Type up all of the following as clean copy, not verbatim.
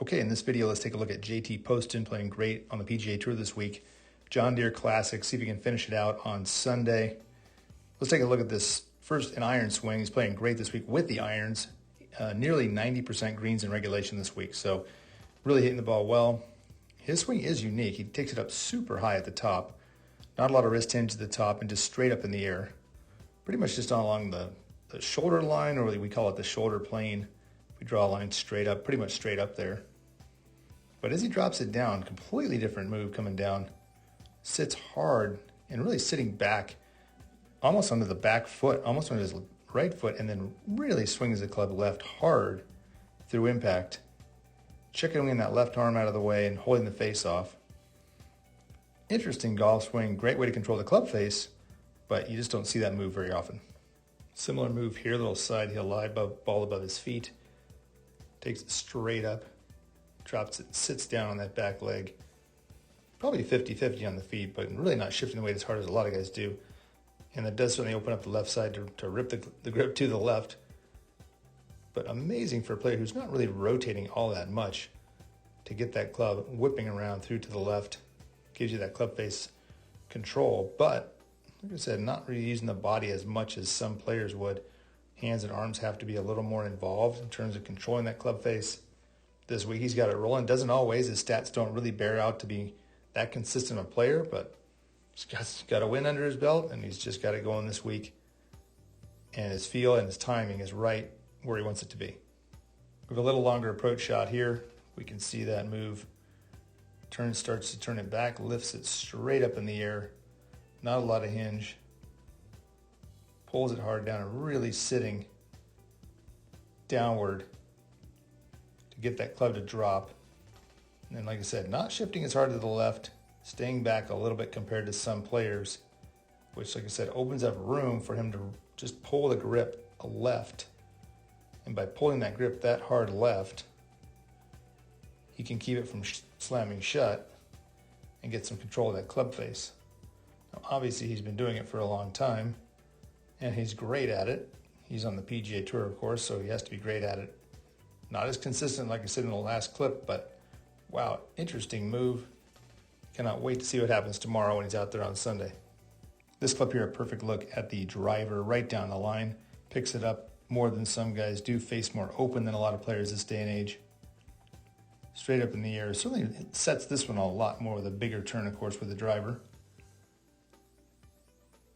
Okay, in this video, let's take a look at JT Poston playing great on the PGA Tour this week. John Deere Classic, see if he can finish it out on Sunday. Let's take a look at this first an iron swing. He's playing great this week with the irons. Nearly 90% greens in regulation this week, so really hitting the ball well. His swing is unique. He takes it up super high at the top. Not a lot of wrist hinge at the top and just straight up in the air. Pretty much just along the shoulder line, or we call it the shoulder plane. We draw a line straight up, pretty much straight up there. But as he drops it down, completely different move coming down. Sits hard and really sitting back, almost under the back foot, almost under his right foot, and then really swings the club left hard through impact. Chickening that left arm out of the way and holding the face off. Interesting golf swing, great way to control the club face, but you just don't see that move very often. Similar move here, little side heel lie, ball above his feet. Takes it straight up. Drops it, sits down on that back leg. Probably 50-50 on the feet, but really not shifting the weight as hard as a lot of guys do. And that does certainly open up the left side to rip the grip to the left. But amazing for a player who's not really rotating all that much to get that club whipping around through to the left. Gives you that club face control, but like I said, not really using the body as much as some players would. Hands and arms have to be a little more involved in terms of controlling that club face. This week he's got it rolling. Doesn't always. His stats don't really bear out to be that consistent a player, but he's got a win under his belt, and he's just got it going this week. And his feel and his timing is right where he wants it to be. We have a little longer approach shot here. We can see that move. Starts to turn it back, lifts it straight up in the air. Not a lot of hinge. Pulls it hard down and really sitting downward to get that club to drop. And then, like I said, not shifting as hard to the left, staying back a little bit compared to some players, which, like I said, opens up room for him to just pull the grip left. And by pulling that grip that hard left, he can keep it from slamming shut and get some control of that club face. Now, obviously, he's been doing it for a long time, and he's great at it. He's on the PGA Tour, of course, so he has to be great at it. Not as consistent, like I said in the last clip, but wow, interesting move. Cannot wait to see what happens tomorrow when he's out there on Sunday. This clip here, a perfect look at the driver right down the line. Picks it up more than some guys do, face more open than a lot of players this day and age. Straight up in the air. Certainly sets this one a lot more with a bigger turn, of course, with the driver.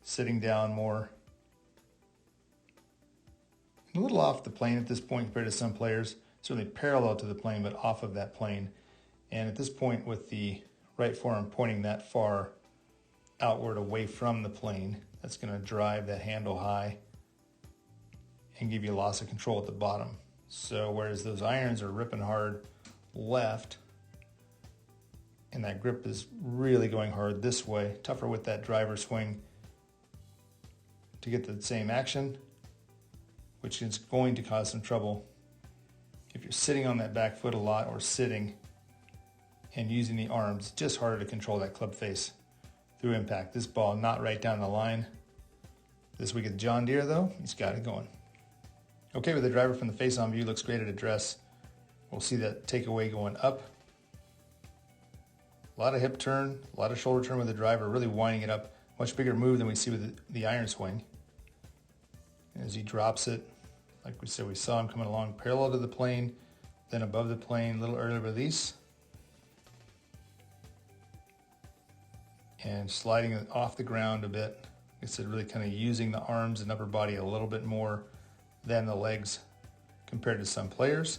Sitting down more. A little off the plane at this point compared to some players. Certainly parallel to the plane, but off of that plane. And at this point, with the right forearm pointing that far outward away from the plane, that's going to drive that handle high and give you a loss of control at the bottom. So whereas those irons are ripping hard left, and that grip is really going hard this way, tougher with that driver swing to get the same action, which is going to cause some trouble if you're sitting on that back foot a lot or sitting and using the arms. Just harder to control that club face through impact. This ball not right down the line. This week at John Deere, though, he's got it going. Okay, with the driver from the face-on view, looks great at address. We'll see that takeaway going up. A lot of hip turn, a lot of shoulder turn with the driver, really winding it up. Much bigger move than we see with the iron swing. As he drops it, like we said, we saw him coming along parallel to the plane, then above the plane, a little early release. And sliding it off the ground a bit. Like I said, really kind of using the arms and upper body a little bit more than the legs compared to some players.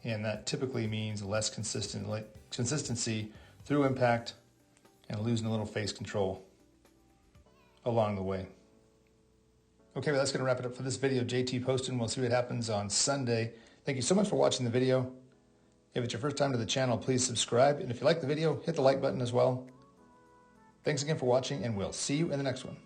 And that typically means less consistency through impact and losing a little face control along the way. Okay, well, that's going to wrap it up for this video. JT Poston. We'll see what happens on Sunday. Thank you so much for watching the video. If it's your first time to the channel, please subscribe. And if you like the video, hit the like button as well. Thanks again for watching, and we'll see you in the next one.